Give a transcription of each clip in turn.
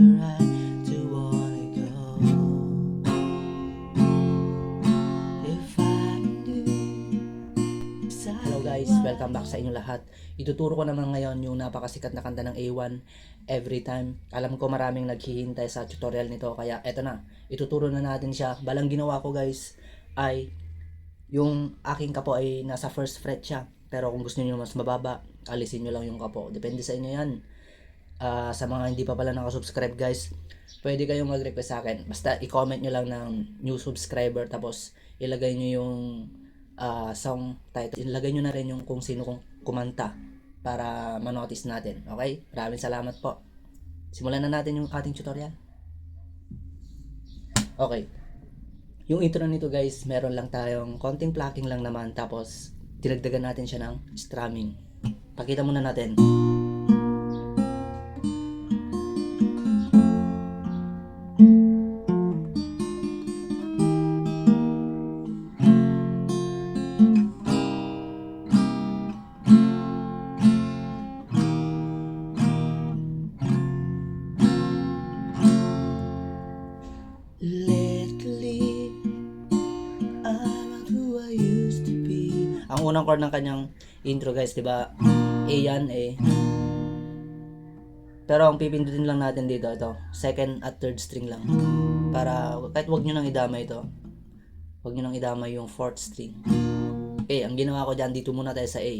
the right to wanna go. If I knew. Hello guys, welcome back sa inyo lahat. Ituturo ko naman ngayon yung napakasikat na kanta ng A1, Every Time. Alam ko maraming naghihintay sa tutorial nito, kaya eto na, ituturo na natin siya. Balang ginawa ko guys ay yung aking kapo ay nasa first fret siya, pero kung gusto niyo mas mababa, alisin niyo lang yung kapo, depende sa inyo yan. Sa mga hindi pa pala nakasubscribe guys, pwede kayong mag-request sa akin, basta i-comment nyo lang ng new subscriber, tapos ilagay nyo yung song title, ilagay nyo na rin yung kung sino kong kumanta para manotice natin. Okay, maraming salamat po. Simulan na natin yung ating tutorial. Okay, yung intro nito guys, meron lang tayong konting plucking lang naman, tapos dinagdagan natin siya ng strumming. Pakita muna natin. Lately, I'm not who I used to be. Ang unang chord ng kanyang intro guys, diba? A yan, A. Pero ang pipindutin lang natin dito, ito, second at third string lang. Para, kahit wag nyo nang idamay ito. Wag nyo nang idamay yung fourth string. Okay, ang ginawa ko dyan, dito muna tayo sa A.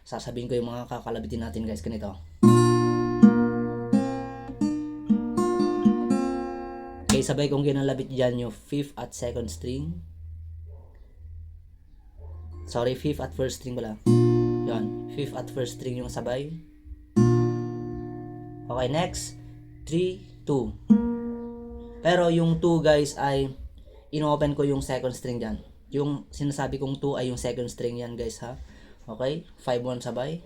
Sasabihin ko yung mga kakalabitin natin guys, ganito. Okay, sabay kong ginalabit dyan yung 5th at 2nd string. Sorry, 5th at 1st string pala. Yan, 5th at 1st string yung sabay. Okay, next, 3, 2. Pero yung 2 guys ay ino-open ko yung 2nd string dyan. Yung sinasabi kong 2 ay yung 2nd string yan guys ha. Okay, 5, 1 sabay.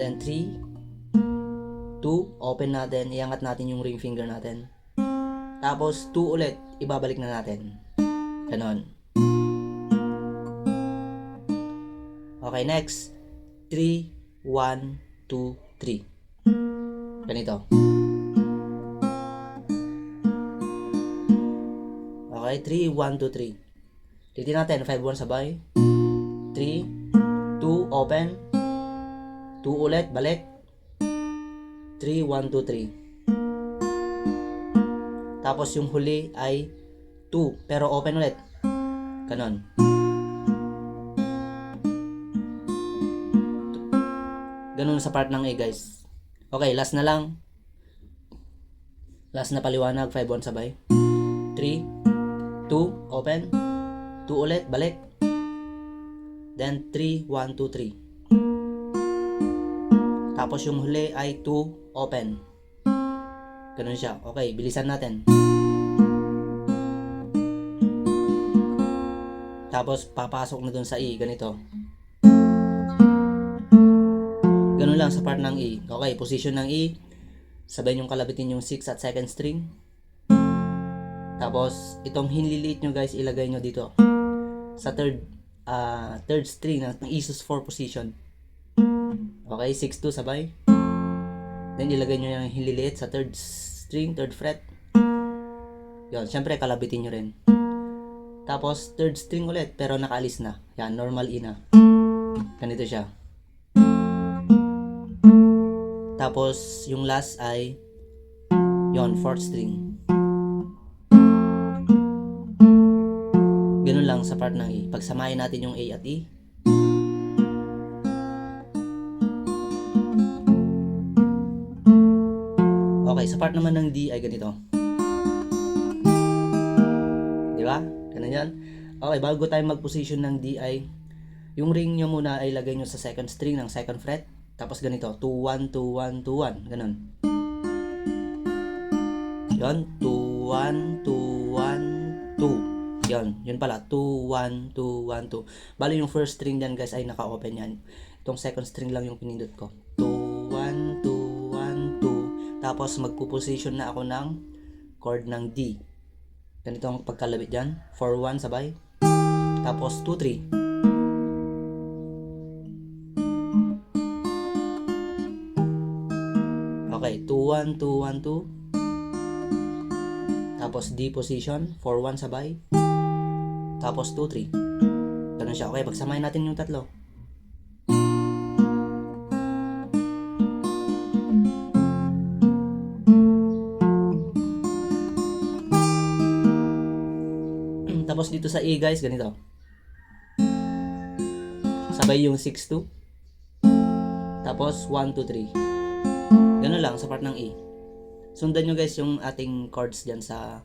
Then 3, 2, open natin, iangat natin yung ring finger natin. Tapos 2 ulit, ibabalik na natin. Ganon. Okay, next. 3, 1, 2, 3. Ganito. Okay, 3, 1, 2, 3. Titin natin, 5, 1 sabay. 3, 2, open. 2 ulit, balik. 3, 1, 2, 3. Tapos yung huli ay 2, pero open ulit. Ganon. Ganon sa part ng A guys. Okay, last na lang. Last na paliwanag, 5, 1 sabay. 3, 2, open. 2 ulit, balik. Then 3, 1, 2, 3. Tapos yung huli ay 2, open. Ganun siya. Okay, bilisan natin. Tapos papasok na dun sa E, ganito. Ganun lang sa part ng E. Okay, position ng E. Sabay nyong kalabitin yung 6 at 2nd string. Tapos itong hinliliit nyo guys, ilagay nyo dito sa third string ng Esus 4 position. Okay, 6, 2 sabay. Then ilagay nyo yung hinliliit sa third string, third fret. Yun, syempre kalabitin nyo rin. Tapos third string ulit, pero nakaalis na. Yan, normal E na. Ganito siya. Tapos yung last ay yon, fourth string. Ganun lang sa part ng E. Pagsamahin natin yung A at E. Okay, sa part naman ng D ay ganito. Di ba? Ganun yan. Okay, bago tayo mag-position ng D ay yung ring nyo muna ay lagay nyo sa second string ng second fret. Tapos ganito, 2, 1, 2, 1, 2, 1. Ganun. Yun, 2, 1, 2, 1, 2. Yun, yun pala, 2, 1, 2, 1, 2. Bali yung first string dyan guys ay naka-open yan. Itong second string lang yung pinindot ko. 2, 1, 2, 1, 2. Tapos magpo-position na ako ng chord ng D. Ganito ang pagkalabit dyan. 4, 1 sabay. Tapos 2, 3. Okay, 2, 1, 2, 1, 2. Tapos D position, 4-1 sabay. Tapos 2-3. Ganun siya. Okay, pagsamahin natin yung tatlo. Tapos dito sa E guys, ganito. Sabay yung 6-2. Tapos 1-2-3. Ganun lang sa part ng E. Sundan nyo guys yung ating chords dyan sa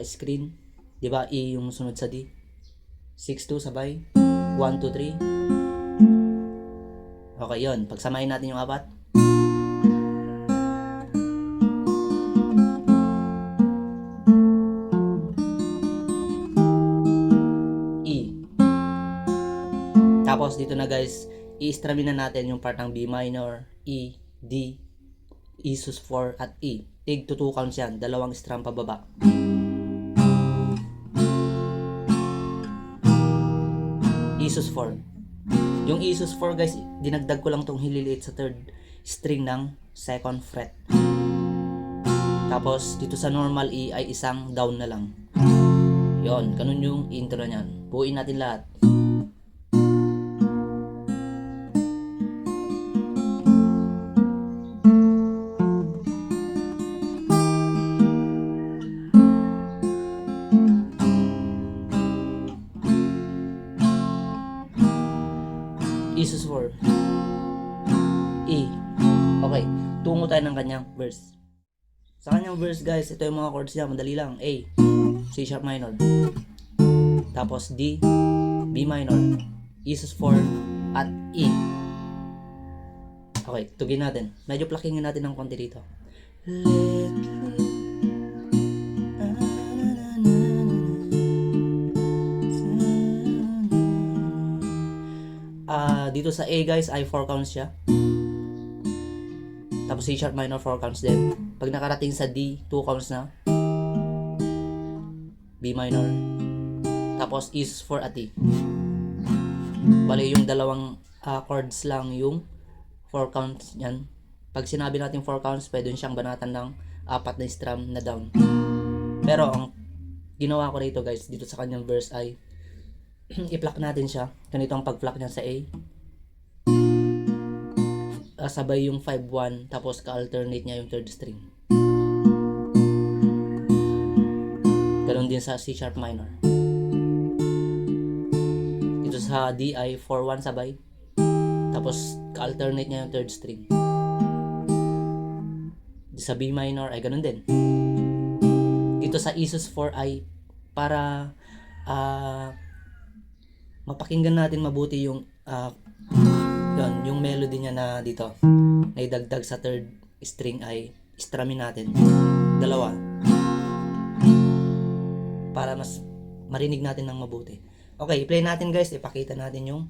screen. Diba E yung sunod sa D. 6-2 sabay. 1-2-3. Okay, yun. Pagsamahin natin yung apat. E. Tapos dito na guys, i-strumming na natin yung part ng B minor, E, D, E sus 4 at E. Tig to 2 counts yan. Dalawang strum pababa. E sus 4. Yung E sus 4 guys, dinagdag ko lang tong hililiit sa third string ng second fret. Tapos dito sa normal E ay isang down na lang. Yon, ganun yung intro niyan. Buuin natin lahat. E sus 4. E. Okay, tungo tayo ng kanyang verse. Sa kanyang verse guys, ito yung mga chords niya, madali lang. A, C sharp minor. Tapos D, B minor, E sus 4 at E. Okay, tugin natin. Medyo pluckingin natin ng konti dito. Dito sa A guys ay 4 counts siya. Tapos C sharp minor 4 counts din. Pag nakarating sa D, 2 counts na. B minor. Tapos E sus 4 at E. Bali yung dalawang chords lang yung 4 counts yan. Pag sinabi natin 4 counts, pwede siyang banatan ng 4 na strum na down. Pero ang ginawa ko rito guys, dito sa kanyang verse ay i-pluck natin siya. Ganito ang pag-pluck niya sa A. Sabay yung 5-1, tapos ka-alternate niya yung third string. Ganon din sa C sharp minor. Dito sa D ay 4-1 sabay, tapos ka-alternate niya yung third string. Sa B minor ay ganon din. Dito sa E sus 4 ay para mapakinggan natin mabuti yung yung melody niya na dito na idagdag sa third string ay strumming natin dalawa para mas marinig natin ng mabuti. Okay, i-play natin guys, ipakita natin yung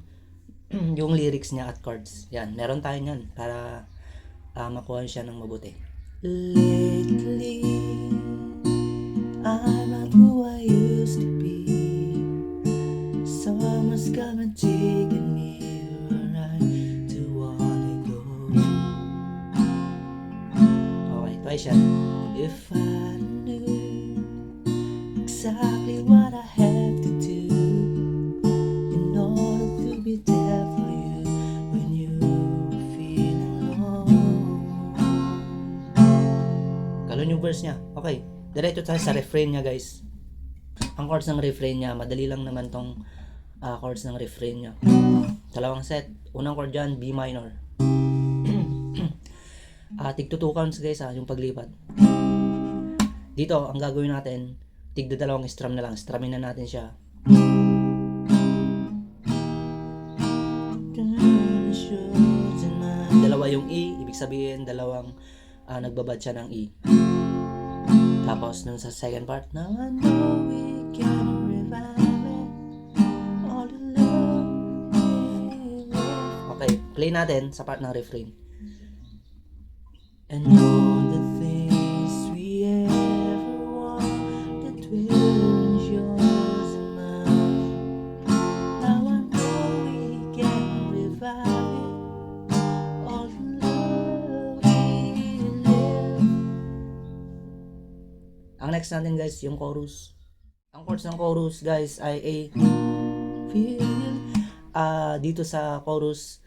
yung lyrics niya at chords. Yan, meron tayo niyan para makuha siya ng mabuti. Lately I'm not who I used to be. Summer's come and taken me where I do wanna go. Okay, try siya. If I knew exactly what I have to do in order to be there for you when you're feeling low. Galon yung verse niya. Okay, diretso tayo sa refrain niya guys. Ang chords ng refrain niya, madali lang naman tong chords ng refrain niya. Dalawang set. Unang chord dyan, B minor. Tig to 2 counts guys yung paglipat. Dito, ang gagawin natin, tig to 2 strum na lang. Strummin na natin siya. Dalawa yung E, ibig sabihin dalawang nagbabad siya ng E. Tapos nung sa second part, now I know we can revive it, all the love we live. Okay, play natin sa part ng refrain. And all the things we ever wanted will yours and mine. Now I know we can revive it, all the love we live. next natin guys, yung chorus. Ang chords ng chorus guys ay A. Dito sa chorus,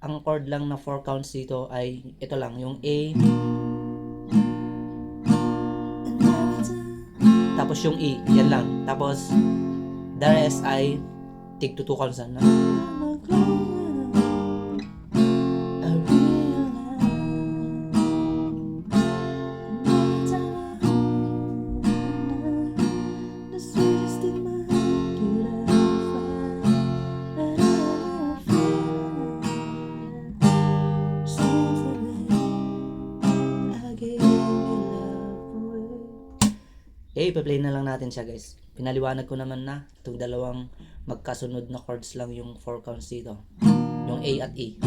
ang chord lang na 4 counts dito ay ito lang, yung A. Tapos yung E, yan lang. Tapos the rest ay take to 2 counts na. Okay, ipa-play na lang natin siya guys. Pinaliwanag ko naman na itong dalawang magkasunod na chords lang yung 4 counts dito. Yung A at E.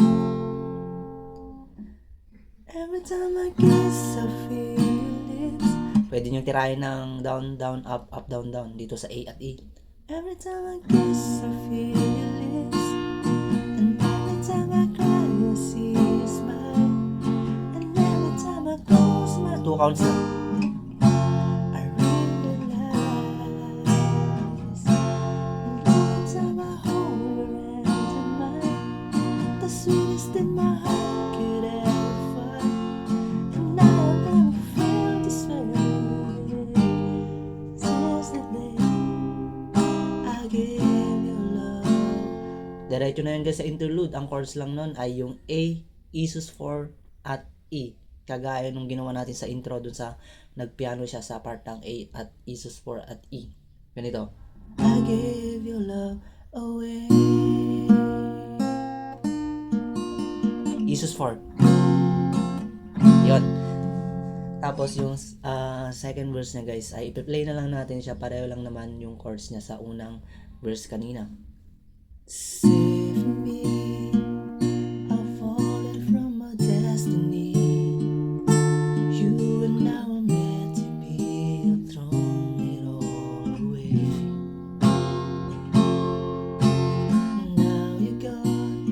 Every time I kiss, I feel it. Pwede nyo tirahin ng down, down, up, up, down, down dito sa A at E. Every time I kiss, I feel it. And every time I cry, I see you smile. And every time I close my 2 counts na. Diretso na yun guys sa interlude. Ang chords lang nun ay yung A, E sus4 at E. Kagaya nung ginawa natin sa intro dun sa nagpiano siya sa part ng A at E sus4 at E. Ganito. I gave your love away. E sus4. Yun. Tapos yung second verse niya guys ay ipi-play na lang natin siya. Pareho lang naman yung chords niya sa unang verse kanina. Save me, I've fallen from my destiny. You and I were meant to be. I've thrown it all away. Now you're gone.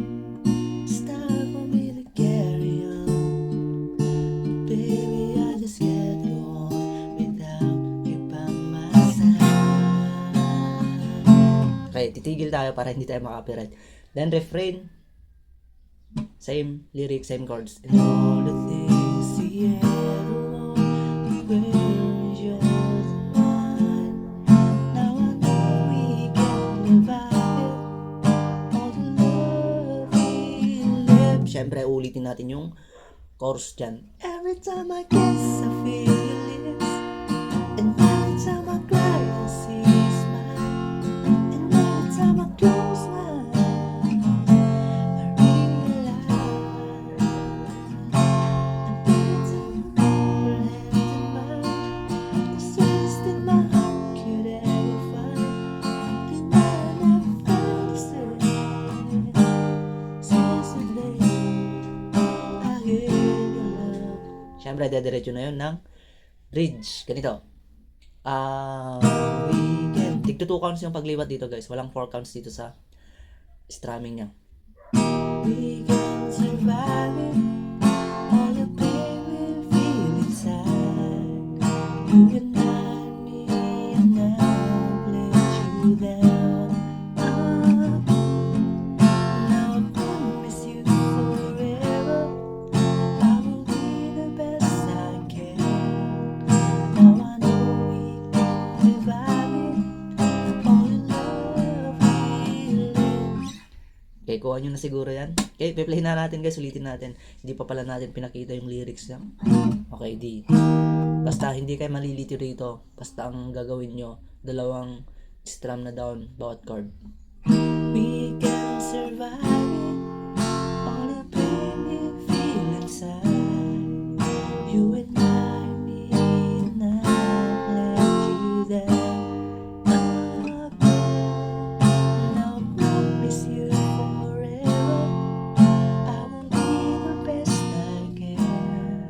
It's time for me to carry on. Baby, I just can't go on without you by my side. Okay, titigil tayo para hindi tayo makapiright. Then refrain, same lyrics, same chords. And all the things you ever want were yours and mine. Now I know we can revive it. All the love we live. Siyempre, ulitin natin yung chorus dyan. Every time I kiss, I feel it. And every time I cry, I see you smile. And every time I close my eyes, I realize. And every time I hold your hand in mine, the sweetest in my heart could ever find. And I never felt the same since the day I gave you love. Siyempre, dediretso na yun ng bridge. Ganito. Weekend. Tig to 2 counts yung pagliwat dito guys. Walang 4 counts dito sa strumming niya. We can survive it. All the pain we feel inside. You and I, me and I've let you down. Now I promise you forever I will be the best I can. Now I know we can revive it. All the love we live. Okay, kuha nyo na siguro yan. Okay, play na natin guys, ulitin natin. Hindi pa pala natin pinakita yung lyrics niya. Okay, di. Basta hindi kayo malilito rito. Basta ang gagawin nyo, dalawang strum na down, bawat chord. We can survive it. All the pain we feel inside. You and I, me and I've let you down. Now I promise you forever I will be the best I can.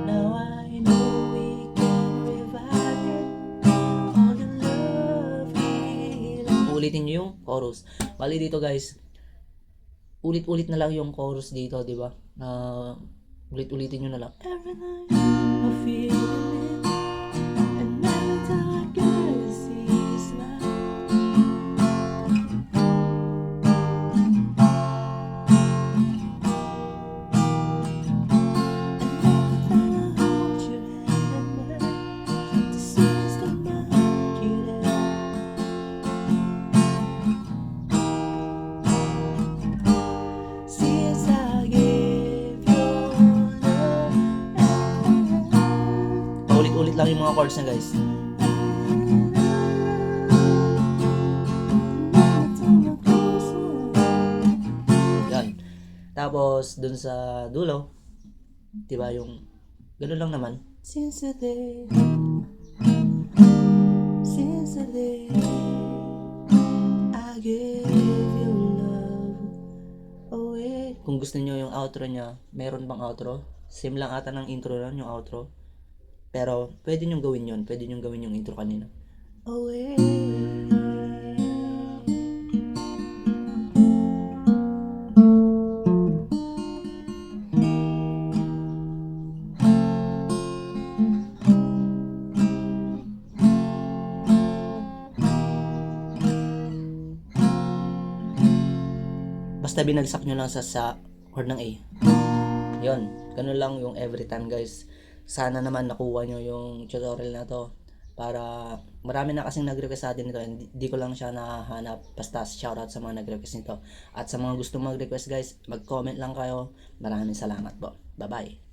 Now I know we can revive it. All the love we love. Ulitin nyo yung chorus. Bali dito guys, ulit-ulit na lang yung chorus dito, di ba? Ulit-ulitin nyo na lang. Every night I feel it, and Ulit-ulit lang yung mga chords na guys. Yan. Tapos dun sa dulo, 'di ba yung gano'n lang naman. Since the day I gave you love away. Kung gusto niyo yung outro niya, meron bang outro? Same lang ata ng intro lang yung outro. Pero pwede niyong gawin yun. Pwede niyong gawin yung intro kanina. Away. Basta binagsak nyo lang sa chord ng A. Yun, ganun lang yung every time guys. Sana naman nakuha nyo yung tutorial na to. Para marami na kasing nag-request sa atin nito. Hindi ko lang siya nahanap. Basta shoutout sa mga nag-request nito. At sa mga gusto mag-request guys, mag-comment lang kayo. Maraming salamat po. Bye bye.